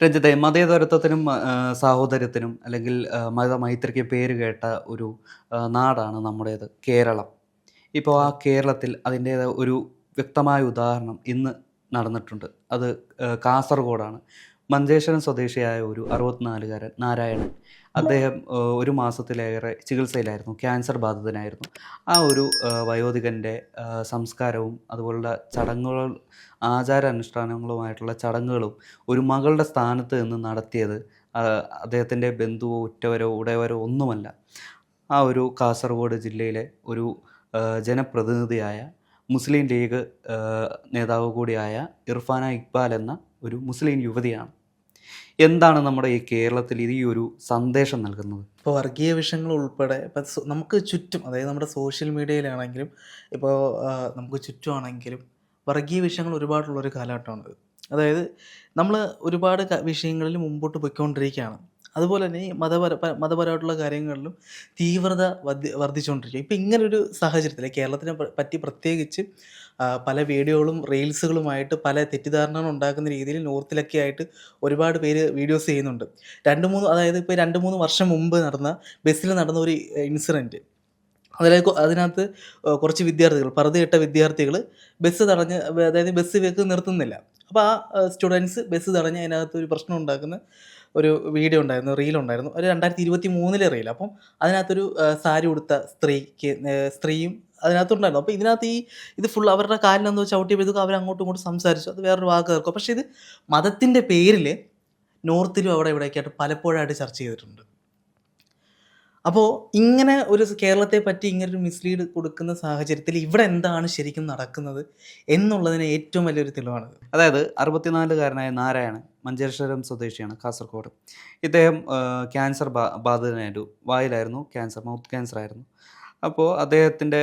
രഞ്ജിത്തെ, മതേതരത്വത്തിനും സാഹോദര്യത്തിനും അല്ലെങ്കിൽ മതമൈത്രിക്ക് പേര് കേട്ട ഒരു നാടാണ് നമ്മുടേത് കേരളം. ഇപ്പോൾ ആ അതെ. കേരളത്തിൽ അതിൻ്റേതായ ഒരു വ്യക്തമായ ഉദാഹരണം ഇന്ന് നടന്നിട്ടുണ്ട്. അത് കാസർഗോഡാണ്. മഞ്ചേശ്വരം സ്വദേശിയായ ഒരു 64-കാരൻ നാരായണൻ. അദ്ദേഹം ഒരു മാസത്തിലേറെ ചികിത്സയിലായിരുന്നു. ക്യാൻസർ ബാധിതനായിരുന്നു. ആ ഒരു വയോധികൻ്റെ സംസ്കാരവും അതുപോലുള്ള ചടങ്ങുകൾ, ആചാരാനുഷ്ഠാനങ്ങളുമായിട്ടുള്ള ചടങ്ങുകളും ഒരു മകളുടെ സ്ഥാനത്ത് നിന്ന് നടത്തിയത് അദ്ദേഹത്തിൻ്റെ ബന്ധുവോ ഉറ്റവരോ ഉടയവരോ ഒന്നുമല്ല. ആ ഒരു കാസർഗോഡ് ജില്ലയിലെ ഒരു ജനപ്രതിനിധിയായ മുസ്ലിം ലീഗ് നേതാവ് കൂടിയായ ഇർഫാന ഇക്ബാൽ എന്ന ഒരു മുസ്ലിം യുവതിയാണ്. എന്താണ് നമ്മുടെ ഈ കേരളത്തിൽ ഇത് ഈ ഒരു സന്ദേശം നൽകുന്നത്? ഇപ്പോൾ വർഗീയ വിഷയങ്ങൾ ഉൾപ്പെടെ ഇപ്പം നമുക്ക് ചുറ്റും, അതായത് നമ്മുടെ സോഷ്യൽ മീഡിയയിലാണെങ്കിലും ഇപ്പോൾ നമുക്ക് ചുറ്റുമാണെങ്കിലും വർഗീയ വിഷയങ്ങൾ ഒരുപാടുള്ളൊരു കാലഘട്ടമാണിത്. അതായത് നമ്മൾ ഒരുപാട് വിഷയങ്ങളിൽ മുമ്പോട്ട് പോയിക്കൊണ്ടിരിക്കുകയാണ്. അതുപോലെ തന്നെ ഈ മതപരമായിട്ടുള്ള കാര്യങ്ങളിലും തീവ്രത വർദ്ധിച്ചുകൊണ്ടിരിക്കുക. ഇപ്പം ഇങ്ങനൊരു സാഹചര്യത്തിൽ കേരളത്തിനെ പറ്റി പ്രത്യേകിച്ച് പല വീഡിയോകളും റീൽസുകളുമായിട്ട് പല തെറ്റിദ്ധാരണകൾ ഉണ്ടാക്കുന്ന രീതിയിൽ നോർത്തിലൊക്കെ ആയിട്ട് ഒരുപാട് പേര് വീഡിയോസ് ചെയ്യുന്നുണ്ട്. 2-3 ഇപ്പോൾ 2-3 വർഷം മുമ്പ് ബസ്സിൽ നടന്ന ഒരു ഇൻസിഡൻറ്റ്. അതിനകത്ത് കുറച്ച് വിദ്യാർത്ഥികൾ, പറുദയിട്ട വിദ്യാർത്ഥികൾ ബസ് തടഞ്ഞ്, അതായത് ബസ് ഇവർക്ക് നിർത്തുന്നില്ല. അപ്പോൾ ആ സ്റ്റുഡൻസ് ബസ് തടഞ്ഞ് അതിനകത്ത് ഒരു പ്രശ്നം ഉണ്ടാക്കുന്ന ഒരു വീഡിയോ ഉണ്ടായിരുന്നു, റീലുണ്ടായിരുന്നു. ഒരു 2023 റീൽ. അപ്പം അതിനകത്തൊരു സാരി ഉടുത്ത സ്ത്രീയും അതിനകത്തുണ്ടായിരുന്നു. അപ്പോൾ ഇത് ഫുൾ അവരുടെ കാലിനെന്തോ ചവിട്ടിയപ്പോഴത്തേക്കും അവർ അങ്ങോട്ടും ഇങ്ങോട്ടും സംസാരിച്ചു. അത് വേറൊരു വാക്ക് കേൾക്കും. പക്ഷേ ഇത് മതത്തിൻ്റെ പേരിൽ നോർത്തിലും അവിടെ ഇവിടെയൊക്കെയായിട്ട് പലപ്പോഴായിട്ട് ചർച്ച ചെയ്തിട്ടുണ്ട്. അപ്പോൾ ഇങ്ങനെ ഒരു കേരളത്തെ പറ്റി ഇങ്ങനൊരു മിസ്ലീഡ് കൊടുക്കുന്ന സാഹചര്യത്തിൽ ഇവിടെ എന്താണ് ശരിക്കും നടക്കുന്നത് എന്നുള്ളതിന് ഏറ്റവും വലിയൊരു തെളിവാണിത്. അതായത് 64-കാരനായ നാരായണൻ മഞ്ചേശ്വരം സ്വദേശിയാണ്, കാസർഗോഡ്. ഇദ്ദേഹം ക്യാൻസർ ബാധിതനായിരുന്നു. വായിലായിരുന്നു ക്യാൻസർ, മൗത്ത് ക്യാൻസർ ആയിരുന്നു. അപ്പോൾ അദ്ദേഹത്തിൻ്റെ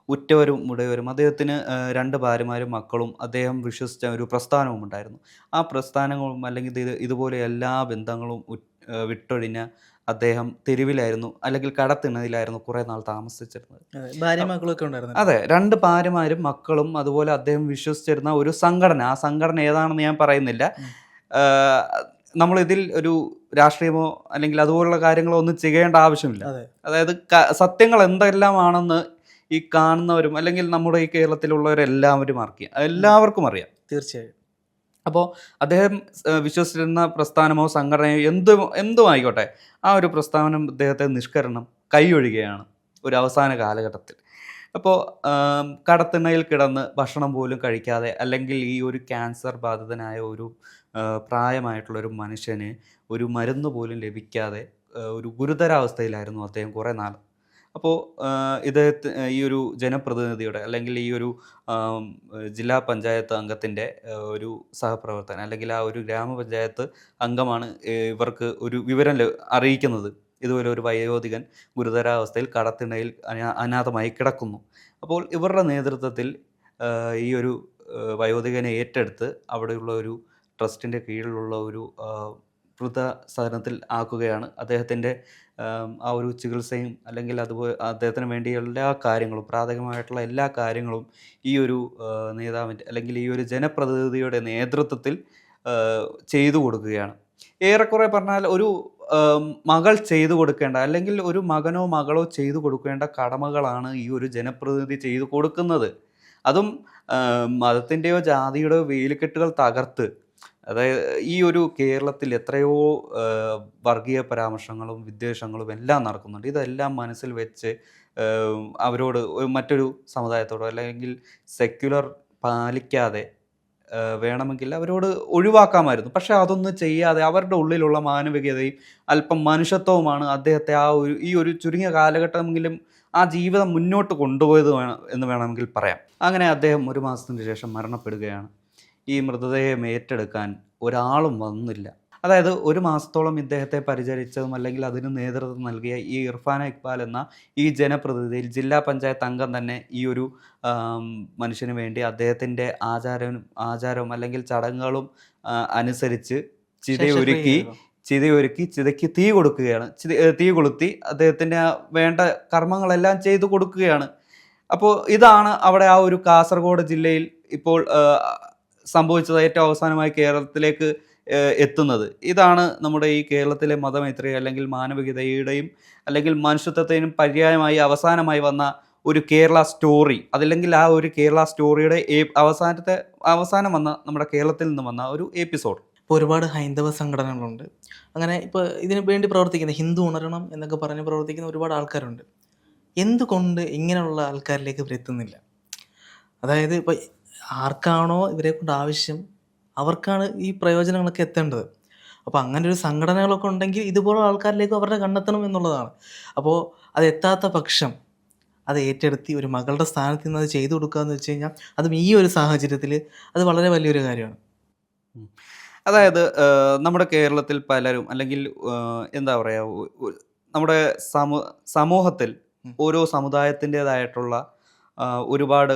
ഉറ്റവരും ഉടയവരും അദ്ദേഹത്തിന് 2 ഭാര്യമാരും മക്കളും അദ്ദേഹം വിശ്വസിച്ച ഒരു പ്രസ്ഥാനവും ഉണ്ടായിരുന്നു. ആ പ്രസ്ഥാനങ്ങളും അല്ലെങ്കിൽ ഇതുപോലെ എല്ലാ ബന്ധങ്ങളും വിട്ടൊഴിഞ്ഞ അദ്ദേഹം തെരുവിലായിരുന്നു, അല്ലെങ്കിൽ കടത്തിണ്ണയിലായിരുന്നു കുറേ നാൾ താമസിച്ചിരുന്നത്. അതെ, ഭാര്യയും മക്കളൊക്കെ ഉണ്ടായിരുന്നു. അതെ, 2 ഭാര്യമാരും മക്കളും അതുപോലെ അദ്ദേഹം വിശ്വസിച്ചിരുന്ന ഒരു സംഘടന. ആ സംഘടന ഏതാണെന്ന് ഞാൻ പറയുന്നില്ല. നമ്മളിതിൽ ഒരു രാഷ്ട്രീയമോ അല്ലെങ്കിൽ അതുപോലുള്ള കാര്യങ്ങളോ ഒന്നും ചെയ്യേണ്ട ആവശ്യമില്ല. അതെ. അതായത് സത്യങ്ങൾ എന്തെല്ലാമാണെന്ന് ഈ കാണുന്നവരും അല്ലെങ്കിൽ നമ്മുടെ ഈ കേരളത്തിലുള്ളവരെല്ലാവരും എല്ലാവർക്കും അറിയാം. തീർച്ചയായും. അപ്പോൾ അദ്ദേഹം വിശ്വസിച്ചിരുന്ന പ്രസ്ഥാനമോ സംഘടനയോ എന്തും ആയിക്കോട്ടെ, ആ ഒരു പ്രസ്ഥാനം അദ്ദേഹത്തെ നിഷ്കരണം കൈയൊഴിയുകയാണ് ഒരു അവസാന കാലഘട്ടത്തിൽ. അപ്പോൾ കടത്തിണ്ണയിൽ കിടന്ന് ഭക്ഷണം പോലും കഴിക്കാതെ, അല്ലെങ്കിൽ ഈ ഒരു ക്യാൻസർ ബാധിതനായ ഒരു പ്രായമായിട്ടുള്ളൊരു മനുഷ്യന് ഒരു മരുന്ന് പോലും ലഭിക്കാതെ ഒരു ഗുരുതരാവസ്ഥയിലായിരുന്നു അദ്ദേഹം കുറേ നാൾ. അപ്പോൾ ഈ ഒരു ജനപ്രതിനിധിയുടെ അല്ലെങ്കിൽ ഈ ഒരു ജില്ലാ പഞ്ചായത്ത് അംഗത്തിൻ്റെ ഒരു സഹപ്രവർത്തകൻ അല്ലെങ്കിൽ ആ ഒരു ഗ്രാമപഞ്ചായത്ത് അംഗമാണ് ഇവർക്ക് ഒരു വിവരം അറിയിക്കുന്നത്. ഇതുപോലെ ഒരു വയോധികൻ ഗുരുതരാവസ്ഥയിൽ കടത്തിണ്ണയിൽ അനാഥമായി കിടക്കുന്നു. അപ്പോൾ ഇവരുടെ നേതൃത്വത്തിൽ ഈ ഒരു വയോധികനെ ഏറ്റെടുത്ത് അവിടെയുള്ള ഒരു ട്രസ്റ്റിൻ്റെ കീഴിലുള്ള ഒരു വൃദ്ധസദനത്തിൽ ആക്കുകയാണ്. അദ്ദേഹത്തിൻ്റെ ആ ഒരു ചികിത്സയും അല്ലെങ്കിൽ അതുപോലെ അദ്ദേഹത്തിന് വേണ്ടി എല്ലാ കാര്യങ്ങളും, പ്രാഥമികമായിട്ടുള്ള എല്ലാ കാര്യങ്ങളും ഈ ഒരു നേതാവിൻ്റെ അല്ലെങ്കിൽ ഈ ഒരു ജനപ്രതിനിധിയുടെ നേതൃത്വത്തിൽ ചെയ്തു കൊടുക്കുകയാണ്. ഏറെക്കുറെ പറഞ്ഞാൽ ഒരു മകൾ ചെയ്തു കൊടുക്കേണ്ട അല്ലെങ്കിൽ ഒരു മകനോ മകളോ ചെയ്തു കൊടുക്കേണ്ട കടമകളാണ് ഈ ഒരു ജനപ്രതിനിധി ചെയ്തു കൊടുക്കുന്നത്. അതും മതത്തിൻ്റെയോ ജാതിയുടെയോ വേലിക്കെട്ടുകൾ തകർത്ത്. അതായത് ഈ ഒരു കേരളത്തിൽ എത്രയോ വർഗീയ പരാമർശങ്ങളും വിദ്വേഷങ്ങളും എല്ലാം നടക്കുന്നുണ്ട്. ഇതെല്ലാം മനസ്സിൽ വെച്ച് അവരോട് മറ്റൊരു സമുദായത്തോടോ അല്ലെങ്കിൽ സെക്യുലർ പാലിക്കാതെ വേണമെങ്കിൽ അവരോട് ഒഴിവാക്കാമായിരുന്നു. പക്ഷേ അതൊന്നും ചെയ്യാതെ അവരുടെ ഉള്ളിലുള്ള മാനവികതയും അല്പം മനുഷ്യത്വവുമാണ് അദ്ദേഹത്തെ ഈ ഒരു ചുരുങ്ങിയ കാലഘട്ടമെങ്കിലും ആ ജീവിതം മുന്നോട്ട് കൊണ്ടുപോയത് എന്ന് വേണമെങ്കിൽ പറയാം. അങ്ങനെ അദ്ദേഹം 1 മാസത്തിന് ശേഷം മരണപ്പെടുകയാണ്. ഈ മൃതദേഹം ഏറ്റെടുക്കാൻ ഒരാളും വന്നില്ല. അതായത് 1 മാസത്തോളം ഇദ്ദേഹത്തെ പരിചരിച്ചതും അല്ലെങ്കിൽ അതിന് നേതൃത്വം നൽകിയ ഈ ഇർഫാന ഇക്ബാൽ എന്ന ഈ ജനപ്രതിനിധിയിൽ ജില്ലാ പഞ്ചായത്ത് അംഗം തന്നെ ഈ ഒരു മനുഷ്യന് വേണ്ടി അദ്ദേഹത്തിൻ്റെ ആചാരവും അല്ലെങ്കിൽ ചടങ്ങുകളും അനുസരിച്ച് ചിതയ്ക്ക് തീ കൊടുക്കുകയാണ്. തീ കൊളുത്തി അദ്ദേഹത്തിന് വേണ്ട കർമ്മങ്ങളെല്ലാം ചെയ്തു കൊടുക്കുകയാണ്. അപ്പോൾ ഇതാണ് അവിടെ ആ ഒരു കാസർഗോഡ് ജില്ലയിൽ ഇപ്പോൾ സംഭവിച്ചത്. ഏറ്റവും അവസാനമായി കേരളത്തിലേക്ക് എത്തുന്നത്. ഇതാണ് നമ്മുടെ ഈ കേരളത്തിലെ മതമൈത്രി അല്ലെങ്കിൽ മാനവികതയുടെയും അല്ലെങ്കിൽ മനുഷ്യത്വത്തിനും പര്യായമായി അവസാനമായി വന്ന ഒരു കേരള സ്റ്റോറി. അതല്ലെങ്കിൽ ആ ഒരു കേരള സ്റ്റോറിയുടെ അവസാനം വന്ന നമ്മുടെ കേരളത്തിൽ നിന്ന് വന്ന ഒരു എപ്പിസോഡ്. ഇപ്പോൾ ഒരുപാട് ഹൈന്ദവ സംഘടനകളുണ്ട്. അങ്ങനെ ഇപ്പോൾ ഇതിന് വേണ്ടി പ്രവർത്തിക്കുന്ന ഹിന്ദു ഉണരണം എന്നൊക്കെ പറഞ്ഞ് പ്രവർത്തിക്കുന്ന ഒരുപാട് ആൾക്കാരുണ്ട്. എന്തുകൊണ്ട് ഇങ്ങനെയുള്ള ആൾക്കാരിലേക്ക് ഇവരെത്തുന്നില്ല? അതായത് ഇപ്പോൾ ആർക്കാണോ ഇവരെ കൊണ്ട് ആവശ്യം അവർക്കാണ് ഈ പ്രയോജനങ്ങളൊക്കെ എത്തേണ്ടത്. അപ്പോൾ അങ്ങനെ ഒരു സംഘടനകളൊക്കെ ഉണ്ടെങ്കിൽ ഇതുപോലുള്ള ആൾക്കാരിലേക്ക് അവരുടെ കണ്ടെത്തണം എന്നുള്ളതാണ്. അപ്പോൾ അത് എത്താത്ത പക്ഷം അത് ഏറ്റെടുത്തി ഒരു മകളുടെ സ്ഥാനത്ത് നിന്ന് അത് ചെയ്തു കൊടുക്കുക എന്ന് വെച്ച് കഴിഞ്ഞാൽ അതും ഈ ഒരു സാഹചര്യത്തിൽ അത് വളരെ വലിയൊരു കാര്യമാണ്. ഉം. അതായത് നമ്മുടെ കേരളത്തിൽ പലരും അല്ലെങ്കിൽ എന്താ പറയുക, നമ്മുടെ സമൂഹത്തിൽ ഉം. ഓരോ സമുദായത്തിൻ്റെതായിട്ടുള്ള ഒരുപാട്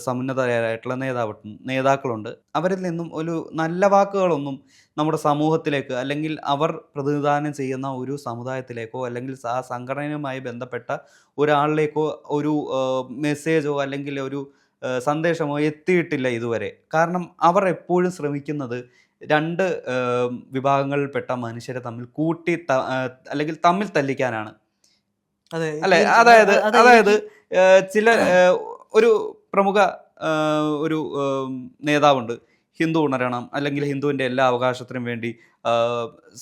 സമുന്നതരായിട്ടുള്ള നേതാക്കളുണ്ട്. അവരിൽ നിന്നും ഒരു നല്ല വാക്കുകളൊന്നും നമ്മുടെ സമൂഹത്തിലേക്ക് അല്ലെങ്കിൽ അവർ പ്രതിനിധാനം ചെയ്യുന്ന ഒരു സമുദായത്തിലേക്കോ അല്ലെങ്കിൽ ആ സംഘടനയുമായി ബന്ധപ്പെട്ട ഒരാളിലേക്കോ ഒരു മെസ്സേജോ അല്ലെങ്കിൽ ഒരു സന്ദേശമോ എത്തിയിട്ടില്ല ഇതുവരെ. കാരണം അവർ എപ്പോഴും ശ്രമിക്കുന്നത് 2 വിഭാഗങ്ങളിൽപ്പെട്ട മനുഷ്യരെ തമ്മിൽ അല്ലെങ്കിൽ തമ്മിൽ തല്ലിക്കാനാണ്. അതെ, അല്ലെ? തീർച്ചയായും. അതായത് അതെ, അതായത് എനിക്ക് ചില ഒരു പ്രമുഖ ഒരു നേതാവുണ്ട്. ഹിന്ദു ഉണരണം അല്ലെങ്കിൽ ഹിന്ദുവിൻ്റെ എല്ലാ അവകാശത്തിനും വേണ്ടി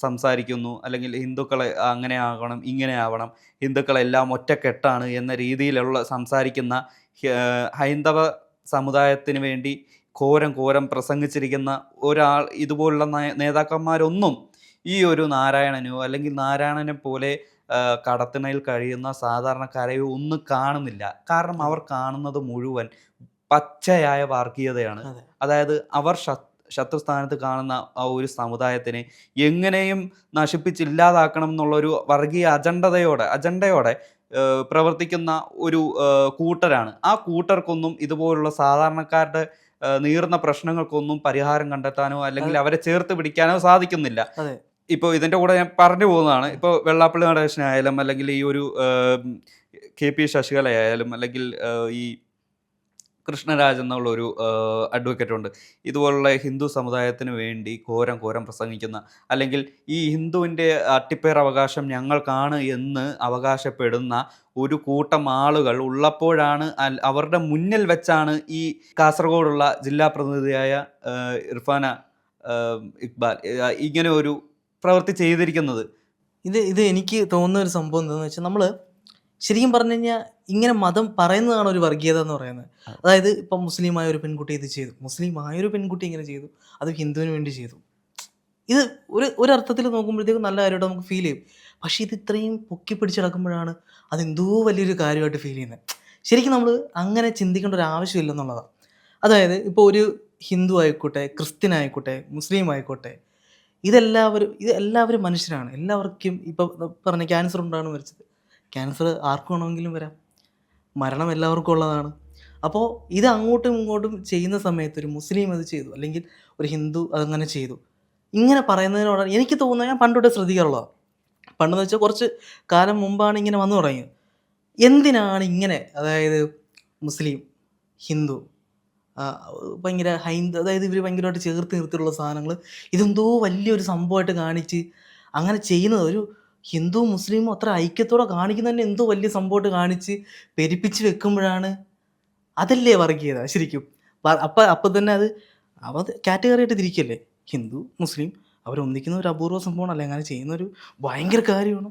സംസാരിക്കുന്നു. അല്ലെങ്കിൽ ഹിന്ദുക്കളെ അങ്ങനെ ആകണം, ഇങ്ങനെ ആവണം, ഹിന്ദുക്കളെല്ലാം ഒറ്റക്കെട്ടാണ് എന്ന രീതിയിലുള്ള സംസാരിക്കുന്ന ഹൈന്ദവ സമുദായത്തിന് വേണ്ടി ഘോരം പ്രസംഗിച്ചിരിക്കുന്ന ഒരാൾ ഇതുപോലുള്ള നേതാക്കന്മാരൊന്നും ഈ ഒരു നാരായണനോ അല്ലെങ്കിൽ നാരായണനെ പോലെ കടത്തിണയിൽ കഴിയുന്ന സാധാരണക്കാരെയോ ഒന്നും കാണുന്നില്ല. കാരണം അവർ കാണുന്നത് മുഴുവൻ പച്ചയായ വർഗീയതയാണ്. അതെ. അതായത് അവർ ശത്രുസ്ഥാനത്ത് കാണുന്ന ആ ഒരു സമുദായത്തിനെ എങ്ങനെയും നശിപ്പിച്ചില്ലാതാക്കണം എന്നുള്ളൊരു വർഗീയ അജണ്ടയോടെ പ്രവർത്തിക്കുന്ന ഒരു കൂട്ടരാണ്. ആ കൂട്ടർക്കൊന്നും ഇതുപോലുള്ള സാധാരണക്കാരുടെ നീറുന്ന പ്രശ്നങ്ങൾക്കൊന്നും പരിഹാരം കണ്ടെത്താനോ അല്ലെങ്കിൽ അവരെ ചേർത്ത് പിടിക്കാനോ സാധിക്കുന്നില്ല. അതെ. ഇപ്പോൾ ഇതിൻ്റെ കൂടെ ഞാൻ പറഞ്ഞു പോകുന്നതാണ്. ഇപ്പോൾ വെള്ളാപ്പള്ളി നടേശനായാലും അല്ലെങ്കിൽ ഈ ഒരു KP ശശികലയായാലും അല്ലെങ്കിൽ ഈ കൃഷ്ണരാജ് എന്നുള്ളൊരു അഡ്വക്കേറ്റ് ഉണ്ട്. ഇതുപോലുള്ള ഹിന്ദു സമുദായത്തിന് വേണ്ടി ഘോരം പ്രസംഗിക്കുന്ന അല്ലെങ്കിൽ ഈ ഹിന്ദുവിൻ്റെ അട്ടിപ്പേർ അവകാശം ഞങ്ങൾക്കാണ് എന്ന് അവകാശപ്പെടുന്ന ഒരു കൂട്ടം ആളുകൾ ഉള്ളപ്പോഴാണ് അവരുടെ മുന്നിൽ വെച്ചാണ് ഈ കാസർഗോഡുള്ള ജില്ലാ പ്രതിനിധിയായ ഇർഫാന ഇക്ബാൽ ഇങ്ങനെ ഒരു പ്രവൃത്തി ചെയ്തിരിക്കുന്നത്. ഇത് എനിക്ക് തോന്നുന്ന ഒരു സംഭവം എന്താണെന്ന് വെച്ചാൽ നമ്മൾ ശരിക്കും പറഞ്ഞു കഴിഞ്ഞാൽ ഇങ്ങനെ മതം പറയുന്നതാണ് ഒരു വർഗീയത എന്ന് പറയുന്നത്. അതായത് ഇപ്പം മുസ്ലിമായ ഒരു പെൺകുട്ടി ഇത് ചെയ്തു, മുസ്ലിമായൊരു പെൺകുട്ടി ഇങ്ങനെ ചെയ്തു, അത് ഹിന്ദുവിന് വേണ്ടി ചെയ്തു. ഇത് ഒരർത്ഥത്തിൽ നോക്കുമ്പോഴത്തേക്കും നല്ല കാര്യമായിട്ട് നമുക്ക് ഫീൽ ചെയ്യും. പക്ഷേ ഇത് ഇത്രയും പൊക്കി പിടിച്ചടക്കുമ്പോഴാണ് അതെന്തോ വലിയൊരു കാര്യമായിട്ട് ഫീൽ ചെയ്യുന്നത്. ശരിക്കും നമ്മൾ അങ്ങനെ ചിന്തിക്കേണ്ട ഒരു ആവശ്യമില്ലെന്നുള്ളതാണ്. അതായത് ഇപ്പോൾ ഒരു ഹിന്ദു ആയിക്കോട്ടെ, ക്രിസ്ത്യൻ ആയിക്കോട്ടെ, മുസ്ലിം ആയിക്കോട്ടെ, എല്ലാവരും മനുഷ്യരാണ്. എല്ലാവർക്കും ഇപ്പോൾ പറഞ്ഞ ക്യാൻസർ ഉണ്ടാണ് മരിച്ചത്. ക്യാൻസർ ആർക്ക് വേണമെങ്കിലും വരാം. മരണം എല്ലാവർക്കും ഉള്ളതാണ്. അപ്പോൾ ഇത് അങ്ങോട്ടും ഇങ്ങോട്ടും ചെയ്യുന്ന സമയത്ത് ഒരു മുസ്ലിം അത് ചെയ്തു അല്ലെങ്കിൽ ഒരു ഹിന്ദു അതങ്ങനെ ചെയ്തു, ഇങ്ങനെ പറയുന്നതിനോടാണ് എനിക്ക് തോന്നുന്നത്. ഞാൻ പണ്ടോട്ട് ശ്രദ്ധിക്കാറുള്ളതാണ്. പണ്ടെന്ന് വെച്ചാൽ കുറച്ച് കാലം മുമ്പാണ് ഇങ്ങനെ വന്നു തുടങ്ങിയത്. എന്തിനാണ് ഇങ്ങനെ, അതായത് മുസ്ലിം, ഹിന്ദു, ഭയങ്കര അതായത് ഇവർ ഭയങ്കരമായിട്ട് ചേർത്ത് നിർത്തിയിട്ടുള്ള സാധനങ്ങൾ ഇതെന്തോ വലിയൊരു സംഭവമായിട്ട് കാണിച്ച് അങ്ങനെ ചെയ്യുന്നത്, ഒരു ഹിന്ദു മുസ്ലിമും അത്ര ഐക്യത്തോടെ കാണിക്കുന്നതന്നെ എന്തോ വലിയ സംഭവമായിട്ട് കാണിച്ച് പെരുപ്പിച്ച് വെക്കുമ്പോഴാണ് അതല്ലേ വർഗീയത ശരിക്കും. അപ്പം തന്നെ അത് കാറ്റഗറി ആയിട്ട് തിരിക്കല്ലേ. ഹിന്ദു മുസ്ലിം അവരൊന്നിക്കുന്ന ഒരു അപൂർവ സംഭവമാണ്, അല്ലെ അങ്ങനെ ചെയ്യുന്ന ഒരു ഭയങ്കര കാര്യമാണ്.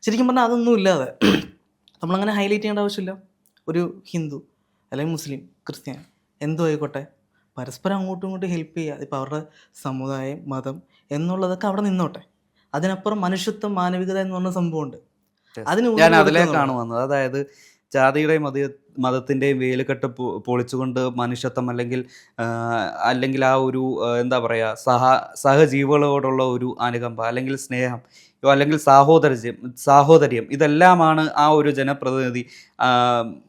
ശരിക്കും പറഞ്ഞാൽ അതൊന്നും ഇല്ലാതെ നമ്മളങ്ങനെ ഹൈലൈറ്റ് ചെയ്യേണ്ട ആവശ്യമില്ല. ഒരു ഹിന്ദു അല്ലെങ്കിൽ മുസ്ലിം, ക്രിസ്ത്യൻ എന്തോ ആയിക്കോട്ടെ, പരസ്പരം അങ്ങോട്ടും ഇങ്ങോട്ടും ഹെൽപ്പ് ചെയ്യുക. ഇപ്പോൾ അവരുടെ സമുദായം, മതം എന്നുള്ളതൊക്കെ അവിടെ നിന്നോട്ടെ. അതിനപ്പുറം മനുഷ്യത്വം, മാനവികത എന്ന് പറഞ്ഞ സംഭവമുണ്ട്. അതിന് ഞാൻ അതിലേക്കാണ് വന്നത്. അതായത് ജാതിയുടെയും മതത്തിൻ്റെയും വേലുകെട്ട് പൊളിച്ചുകൊണ്ട് മനുഷ്യത്വം അല്ലെങ്കിൽ ആ ഒരു എന്താ പറയുക, സഹജീവികളോടുള്ള ഒരു അനുകമ്പ അല്ലെങ്കിൽ സ്നേഹം അല്ലെങ്കിൽ സാഹോദര്യം ഇതെല്ലാമാണ് ആ ഒരു ജനപ്രതിനിധി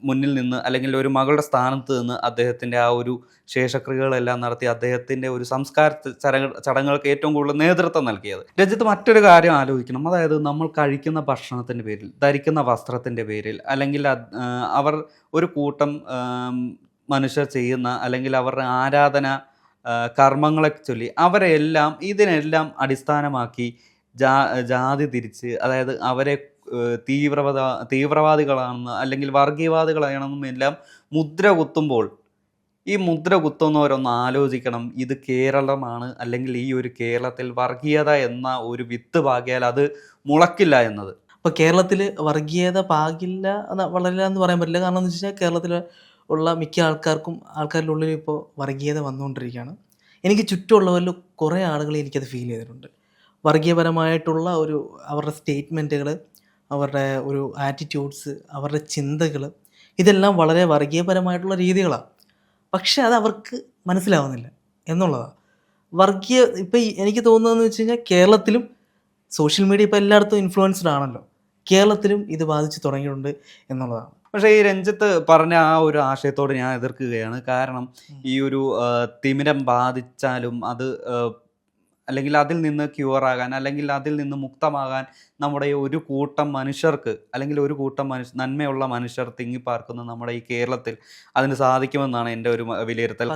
മുന്നിൽ നിന്ന് അല്ലെങ്കിൽ ഒരു മകളുടെ സ്ഥാനത്ത് നിന്ന് അദ്ദേഹത്തിൻ്റെ ആ ഒരു ശേഷക്രിയകളെല്ലാം നടത്തി അദ്ദേഹത്തിൻ്റെ ഒരു സംസ്കാര ചടങ്ങുകൾക്ക് ഏറ്റവും കൂടുതൽ നേതൃത്വം നൽകിയത്. രഞ്ജിത്ത്, മറ്റൊരു കാര്യം ആലോചിക്കണം. അതായത് നമ്മൾ കഴിക്കുന്ന ഭക്ഷണത്തിൻ്റെ പേരിൽ, ധരിക്കുന്ന വസ്ത്രത്തിൻ്റെ പേരിൽ, അല്ലെങ്കിൽ അവർ ഒരു കൂട്ടം മനുഷ്യർ ചെയ്യുന്ന അല്ലെങ്കിൽ അവരുടെ ആരാധന കർമ്മങ്ങളെ ചൊല്ലി അവരെല്ലാം ഇതിനെല്ലാം അടിസ്ഥാനമാക്കി ജാതി തിരിച്ച്, അതായത് അവരെ തീവ്രവാദികളാണെന്ന് അല്ലെങ്കിൽ വർഗീയവാദികളാണെന്നും എല്ലാം മുദ്ര കുത്തുമ്പോൾ ഈ മുദ്ര കുത്തുന്നവരൊന്ന് ആലോചിക്കണം, ഇത് കേരളമാണ്, അല്ലെങ്കിൽ ഈ ഒരു കേരളത്തിൽ വർഗീയത എന്ന ഒരു വിത്ത് പാകിയാൽ അത് മുളക്കില്ല എന്നത്. ഇപ്പോൾ കേരളത്തിൽ വർഗീയത പാകില്ല വളരില്ല എന്ന് പറയാൻ പറ്റില്ല. കാരണം എന്ന് വെച്ച് കഴിഞ്ഞാൽ കേരളത്തിൽ ഉള്ള മിക്ക ആൾക്കാരുടെ ഉള്ളിൽ ഇപ്പോൾ വർഗീയത വന്നുകൊണ്ടിരിക്കുകയാണ്. എനിക്ക് ചുറ്റുമുള്ളവരിൽ കുറേ ആളുകൾ എനിക്കത് ഫീൽ ചെയ്തിട്ടുണ്ട്. വർഗീയപരമായിട്ടുള്ള അവരുടെ സ്റ്റേറ്റ്മെൻറ്റുകൾ, അവരുടെ ഒരു ആറ്റിറ്റ്യൂഡ്സ്, അവരുടെ ചിന്തകൾ, ഇതെല്ലാം വളരെ വർഗീയപരമായിട്ടുള്ള രീതികളാണ്. പക്ഷേ അത് അവർക്ക് മനസ്സിലാവുന്നില്ല എന്നുള്ളതാണ്. ഇപ്പം എനിക്ക് തോന്നുന്നതെന്ന് വെച്ച് കഴിഞ്ഞാൽ കേരളത്തിലും സോഷ്യൽ മീഡിയ ഇപ്പോൾ എല്ലായിടത്തും ഇൻഫ്ലുവൻസ്ഡ് ആണല്ലോ, കേരളത്തിലും ഇത് ബാധിച്ച് തുടങ്ങിയിട്ടുണ്ട് എന്നുള്ളതാണ്. പക്ഷേ ഈ രഞ്ജിത്ത് പറഞ്ഞ ആ ഒരു ആശയത്തോട് ഞാൻ എതിർക്കുകയാണ്. കാരണം ഈ ഒരു തിമിരം ബാധിച്ചാലും അത് അല്ലെങ്കിൽ അതിൽ നിന്ന് ക്യൂറാകാൻ, അല്ലെങ്കിൽ അതിൽ നിന്ന് മുക്തമാകാൻ നമ്മുടെ ഈ ഒരു കൂട്ടം മനുഷ്യർക്ക്, അല്ലെങ്കിൽ ഒരു കൂട്ടം നന്മയുള്ള മനുഷ്യർ തിങ്ങിപ്പാർക്കുന്ന നമ്മുടെ ഈ കേരളത്തിൽ അതിന് സാധിക്കുമെന്നാണ് എൻ്റെ ഒരു വിലയിരുത്തൽ.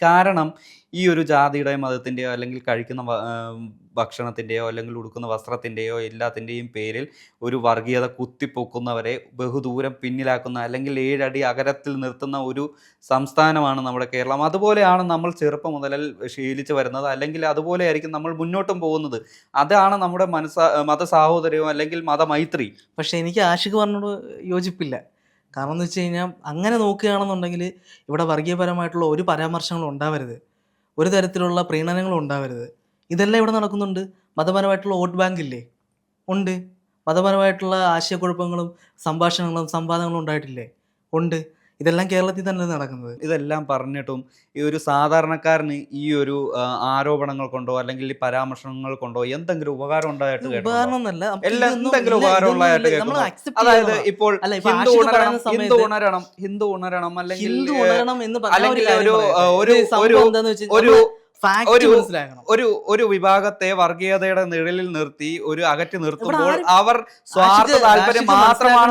കാരണം ഈ ഒരു ജാതിയുടെയോ മതത്തിൻ്റെയോ അല്ലെങ്കിൽ കഴിക്കുന്ന ഭക്ഷണത്തിൻ്റെയോ അല്ലെങ്കിൽ ഉടുക്കുന്ന വസ്ത്രത്തിൻ്റെയോ എല്ലാത്തിൻ്റെയും പേരിൽ ഒരു വർഗീയത കുത്തിപ്പൊക്കുന്നവരെ ബഹുദൂരം പിന്നിലാക്കുന്ന, അല്ലെങ്കിൽ 7 അടി അകലത്തിൽ നിർത്തുന്ന ഒരു സംസ്ഥാനമാണ് നമ്മുടെ കേരളം. അതുപോലെയാണ് നമ്മൾ ചെറുപ്പം മുതൽ ശീലിച്ചു വരുന്നത്, അല്ലെങ്കിൽ അതുപോലെയായിരിക്കും നമ്മൾ മുന്നോട്ടും പോകുന്നത്. അതാണ് നമ്മുടെ മതസാഹോദര്യവും അല്ലെങ്കിൽ മതമൈത്രി. പക്ഷേ എനിക്ക് ആഷിഖ് പറഞ്ഞോട് യോജിപ്പില്ല. കാരണം എന്ന് വെച്ച് കഴിഞ്ഞാൽ അങ്ങനെ നോക്കുകയാണെന്നുണ്ടെങ്കിൽ ഇവിടെ വർഗീയപരമായിട്ടുള്ള ഒരു പരാമർശങ്ങളും ഉണ്ടാവരുത്, ഒരു തരത്തിലുള്ള പ്രീണനങ്ങളും ഉണ്ടാവരുത്. ഇതെല്ലാം ഇവിടെ നടക്കുന്നുണ്ട്. മതപരമായിട്ടുള്ള വോട്ട് ബാങ്ക് ഇല്ലേ? ഉണ്ട്. മതപരമായിട്ടുള്ള ആശയക്കുഴപ്പങ്ങളും സംഭാഷണങ്ങളും സംവാദങ്ങളും ഉണ്ടായിട്ടില്ലേ? ഉണ്ട്. ഇതെല്ലാം കേരളത്തിൽ തന്നെ നടക്കുന്നത്. ഇതെല്ലാം പറഞ്ഞിട്ടും ഈ ഒരു സാധാരണക്കാരന് ഈ ഒരു ആരോപണങ്ങൾ കൊണ്ടോ അല്ലെങ്കിൽ ഈ പരാമർശങ്ങൾ കൊണ്ടോ എന്തെങ്കിലും ഉപകാരം ഉണ്ടായിട്ട് ഉപകാരം എന്നല്ല, എന്തെങ്കിലും ഉപകാരം ഉണ്ടായിട്ട് കേൾക്കുന്നു. അതായത് ഇപ്പോൾ ഹിന്ദു ഉണരണം അല്ലെങ്കിൽ ഒരു വിഭാഗത്തെ വർഗീയതയുടെ നിഴലിൽ നിർത്തി അകറ്റി നിർത്തുമ്പോൾ അവർ സ്വാർത്ഥ താല്പര്യം മാത്രമാണ്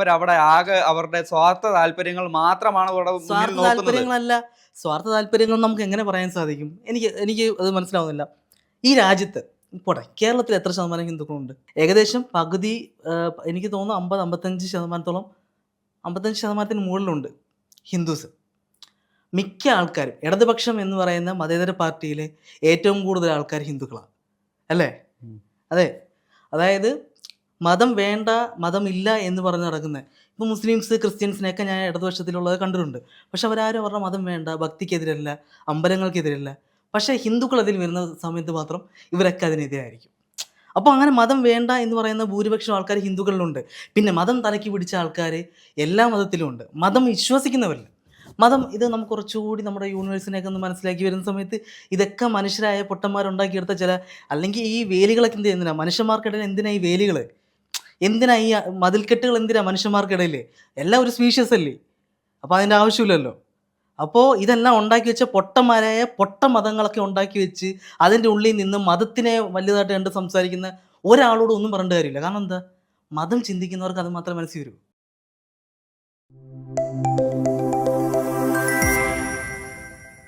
അവരവിടെ ആകെ അവരുടെ സ്വാർത്ഥ താല്പര്യങ്ങൾ മാത്രമാണ് നോക്കുന്നത്. സ്വാർത്ഥ താല്പര്യങ്ങൾ നമുക്ക് എങ്ങനെ പറയാൻ സാധിക്കും? എനിക്ക് അത് മനസ്സിലാവുന്നില്ല. ഈ രാജ്യത്ത് പോട്ടെ, കേരളത്തിൽ എത്ര ശതമാനം ഹിന്ദുക്കളുണ്ട്? ഏകദേശം പകുതി, എനിക്ക് തോന്നുന്നു 55% മുകളിലുണ്ട് ഹിന്ദുസ്. മിക്ക ആൾക്കാരും, ഇടതുപക്ഷം എന്ന് പറയുന്ന മതേതര പാർട്ടിയിലെ ഏറ്റവും കൂടുതൽ ആൾക്കാർ ഹിന്ദുക്കളാണ്, അല്ലേ? അതെ. അതായത് മതം വേണ്ട, മതമില്ല എന്ന് പറഞ്ഞ് നടക്കുന്നത്. ഇപ്പോൾ മുസ്ലിംസ്, ക്രിസ്ത്യൻസിനെയൊക്കെ ഞാൻ ഇടതുപക്ഷത്തിലുള്ളത് കണ്ടിട്ടുണ്ട്. പക്ഷെ അവരാരും അവരുടെ മതം വേണ്ട, ഭക്തിക്കെതിരല്ല, അമ്പലങ്ങൾക്കെതിരല്ല. പക്ഷേ ഹിന്ദുക്കൾ അതിൽ വരുന്ന സമയത്ത് മാത്രം ഇവരൊക്കെ അതിനെതിരായിരിക്കും. അപ്പോൾ അങ്ങനെ മതം വേണ്ട എന്ന് പറയുന്ന ഭൂരിപക്ഷം ആൾക്കാർ ഹിന്ദുക്കളിലുണ്ട്. പിന്നെ മതം തലയ്ക്ക് പിടിച്ച ആൾക്കാർ എല്ലാ മതത്തിലും ഉണ്ട്. മതം വിശ്വസിക്കുന്നവരില്ല. ഇത് നമുക്ക് കുറച്ചുകൂടി നമ്മുടെ യൂണിവേഴ്സിനെയൊക്കെ ഒന്ന് മനസ്സിലാക്കി വരുന്ന സമയത്ത് ഇതൊക്കെ മനുഷ്യരായ പൊട്ടന്മാരുണ്ടാക്കിയെടുത്ത അല്ലെങ്കിൽ ഈ വേലികളൊക്കെ എന്തിനാ മനുഷ്യന്മാർക്കിടയിൽ? എന്തിനാ ഈ വേലികൾ? എന്തിനാ ഈ മതിൽക്കെട്ടുകൾ? എന്തിനാ മനുഷ്യന്മാർക്കിടയിൽ? എല്ലാം ഒരു സ്പീഷ്യസ് അല്ലേ? അപ്പോൾ അതിൻ്റെ ആവശ്യമില്ലല്ലോ. അപ്പോൾ ഇതെല്ലാം ഉണ്ടാക്കി വെച്ച പൊട്ടന്മാരായ മതങ്ങളൊക്കെ ഉണ്ടാക്കി വെച്ച് അതിൻ്റെ ഉള്ളിൽ നിന്ന് മതത്തിനെ വലുതായിട്ട് കണ്ട് സംസാരിക്കുന്ന ഒരാളോട് ഒന്നും പറയേണ്ട കാര്യമില്ല. കാരണം എന്താ? മതം ചിന്തിക്കുന്നവർക്ക് അത് മാത്രമേ മനസ്സിൽ വരൂ.